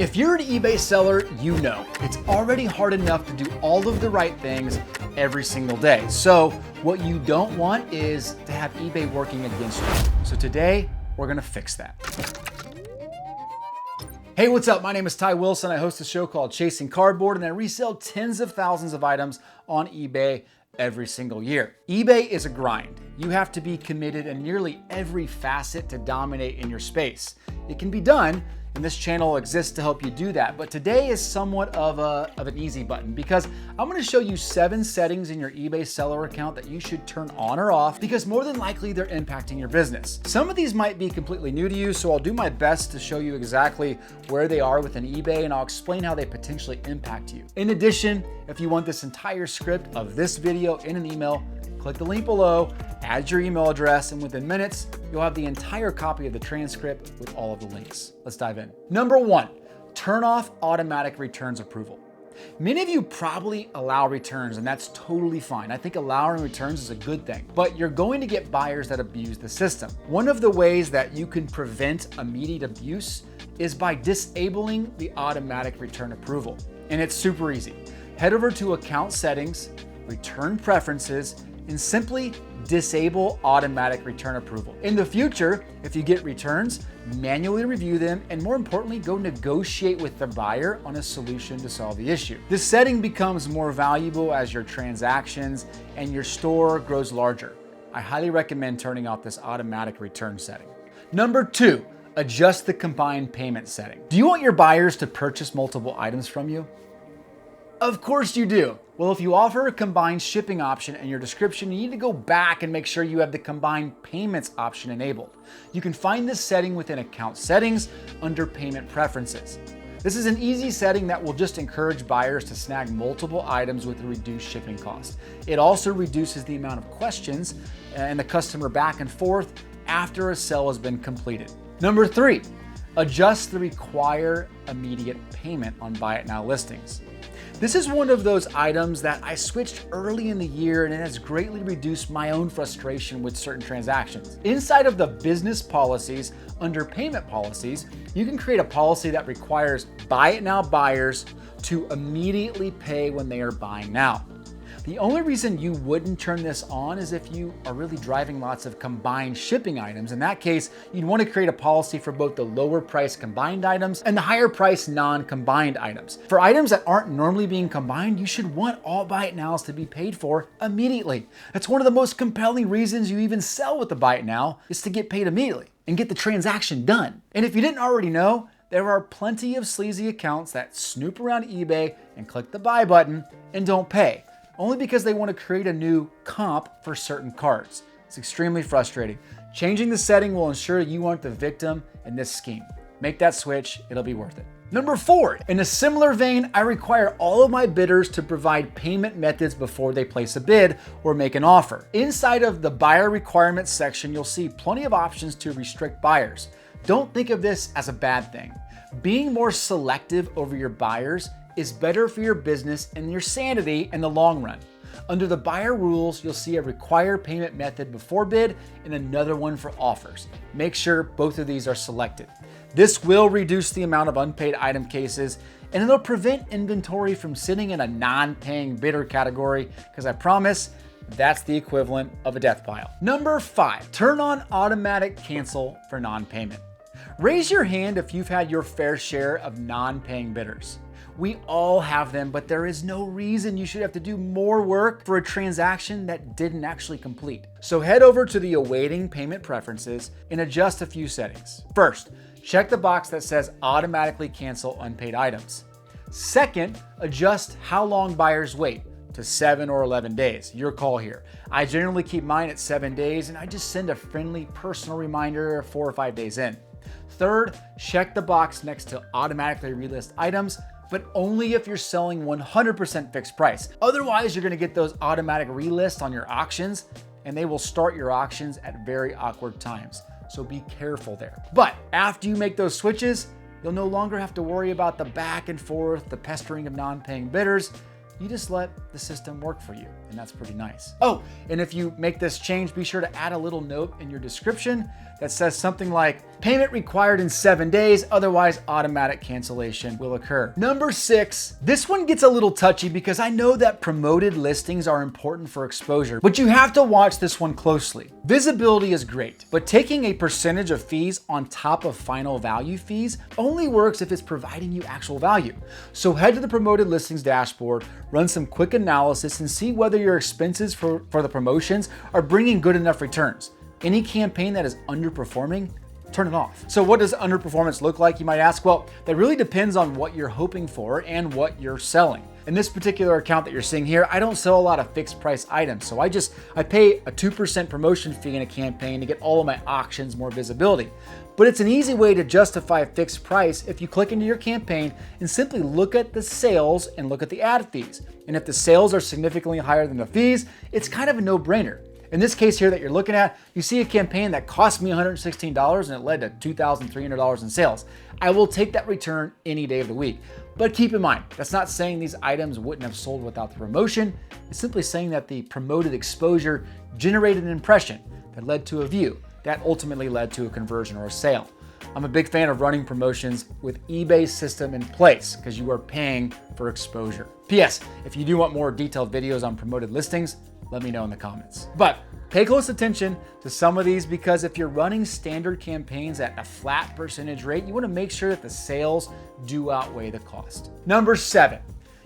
If you're an eBay seller, you know it's already hard enough to do all of the right things every single day. So what you don't want is to have eBay working against you. So today, we're gonna fix that. Hey, what's up? My name is Ty Wilson. I host a show called Chasing Cardboard, and I resell tens of thousands of items on eBay every single year. eBay is a grind. You have to be committed in nearly every facet to dominate in your space. It can be done, and this channel exists to help you do that. But today is somewhat of an easy button because I'm gonna show you 7 settings in your eBay seller account that you should turn on or off because more than likely they're impacting your business. Some of these might be completely new to you, so I'll do my best to show you exactly where they are within eBay, and I'll explain how they potentially impact you. In addition, if you want this entire script of this video in an email, click the link below, add your email address, and within minutes, you'll have the entire copy of the transcript with all of the links. Let's dive in. Number 1, turn off automatic returns approval. Many of you probably allow returns, and that's totally fine. I think allowing returns is a good thing, but you're going to get buyers that abuse the system. One of the ways that you can prevent immediate abuse is by disabling the automatic return approval. And it's super easy. Head over to Account Settings, Return Preferences, and simply disable automatic return approval. In the future, if you get returns, manually review them, and more importantly, go negotiate with the buyer on a solution to solve the issue. This setting becomes more valuable as your transactions and your store grows larger. I highly recommend turning off this automatic return setting. Number 2, adjust the combined payment setting. Do you want your buyers to purchase multiple items from you? Of course you do. Well, if you offer a combined shipping option in your description, you need to go back and make sure you have the combined payments option enabled. You can find this setting within Account Settings under Payment Preferences. This is an easy setting that will just encourage buyers to snag multiple items with a reduced shipping cost. It also reduces the amount of questions and the customer back and forth after a sale has been completed. Number 3, adjust the require immediate payment on Buy It Now listings. This is one of those items that I switched early in the year, and it has greatly reduced my own frustration with certain transactions. Inside of the business policies, under payment policies, you can create a policy that requires Buy It Now buyers to immediately pay when they are buying now. The only reason you wouldn't turn this on is if you are really driving lots of combined shipping items. In that case, you'd want to create a policy for both the lower price combined items and the higher price non-combined items. For items that aren't normally being combined, you should want all Buy It Nows to be paid for immediately. That's one of the most compelling reasons you even sell with the Buy It Now, is to get paid immediately and get the transaction done. And if you didn't already know, there are plenty of sleazy accounts that snoop around eBay and click the buy button and don't pay, only because they want to create a new comp for certain cards. It's extremely frustrating. Changing the setting will ensure you aren't the victim in this scheme. Make that switch, it'll be worth it. Number 4, in a similar vein, I require all of my bidders to provide payment methods before they place a bid or make an offer. Inside of the buyer requirements section, you'll see plenty of options to restrict buyers. Don't think of this as a bad thing. Being more selective over your buyers is better for your business and your sanity in the long run. Under the buyer rules, you'll see a require payment method before bid and another one for offers. Make sure both of these are selected. This will reduce the amount of unpaid item cases, and it'll prevent inventory from sitting in a non-paying bidder category, because I promise that's the equivalent of a death pile. Number 5, turn on automatic cancel for non-payment. Raise your hand if you've had your fair share of non-paying bidders. We all have them, but there is no reason you should have to do more work for a transaction that didn't actually complete. So head over to the awaiting payment preferences and adjust a few settings. First, check the box that says automatically cancel unpaid items. Second, adjust how long buyers wait to 7 or 11 days. Your call here. I generally keep mine at 7 days, and I just send a friendly personal reminder 4 or 5 days in. Third, check the box next to automatically relist items, but only if you're selling 100% fixed price. Otherwise, you're gonna get those automatic relists on your auctions, and they will start your auctions at very awkward times. So be careful there. But after you make those switches, you'll no longer have to worry about the back and forth, the pestering of non-paying bidders. You just let the system work for you, and that's pretty nice. Oh, and if you make this change, be sure to add a little note in your description that says something like, payment required in 7 days, otherwise automatic cancellation will occur. Number 6, this one gets a little touchy because I know that promoted listings are important for exposure, but you have to watch this one closely. Visibility is great, but taking a percentage of fees on top of final value fees only works if it's providing you actual value. So head to the promoted listings dashboard, run some quick analysis and see whether your expenses for the promotions are bringing good enough returns. Any campaign that is underperforming, turn it off. So what does underperformance look like, you might ask? Well, that really depends on what you're hoping for and what you're selling. In this particular account that you're seeing here, I don't sell a lot of fixed price items. So I pay a 2% promotion fee in a campaign to get all of my auctions more visibility. But it's an easy way to justify a fixed price if you click into your campaign and simply look at the sales and look at the ad fees. And if the sales are significantly higher than the fees, it's kind of a no-brainer. In this case here that you're looking at, you see a campaign that cost me $116 and it led to $2,300 in sales. I will take that return any day of the week. But keep in mind, that's not saying these items wouldn't have sold without the promotion. It's simply saying that the promoted exposure generated an impression that led to a view that ultimately led to a conversion or a sale. I'm a big fan of running promotions with eBay's system in place because you are paying for exposure. P.S. If you do want more detailed videos on promoted listings, let me know in the comments. But pay close attention to some of these because if you're running standard campaigns at a flat percentage rate, you want to make sure that the sales do outweigh the cost. Number 7,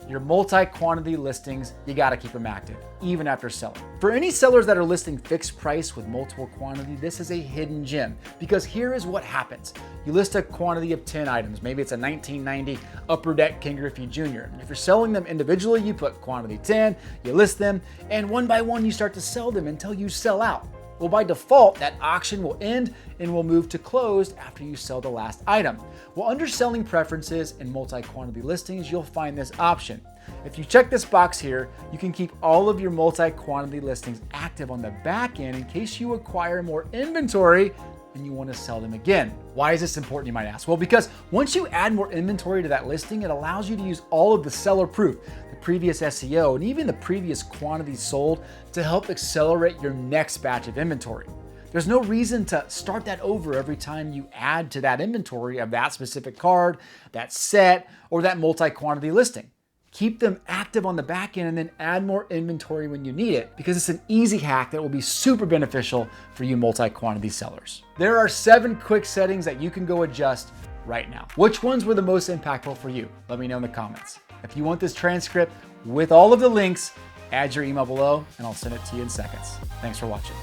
your multi-quantity listings, you got to keep them active, even after selling. For any sellers that are listing fixed price with multiple quantity, this is a hidden gem because here is what happens. You list a quantity of 10 items. Maybe it's a 1990 Upper Deck King Griffey Jr. And if you're selling them individually, you put quantity 10, you list them, and one by one, you start to sell them until you sell out. Well, by default, that auction will end and will move to closed after you sell the last item. Well, under selling preferences and multi-quantity listings, you'll find this option. If you check this box here, you can keep all of your multi-quantity listings active on the back end in case you acquire more inventory and you want to sell them again. Why is this important, you might ask? Well, because once you add more inventory to that listing, it allows you to use all of the seller proof, the previous SEO, and even the previous quantities sold to help accelerate your next batch of inventory. There's no reason to start that over every time you add to that inventory of that specific card, that set, or that multi-quantity listing. Keep them active on the back end and then add more inventory when you need it because it's an easy hack that will be super beneficial for you multi-quantity sellers. There are 7 quick settings that you can go adjust right now. Which ones were the most impactful for you? Let me know in the comments. If you want this transcript with all of the links, add your email below and I'll send it to you in seconds. Thanks for watching.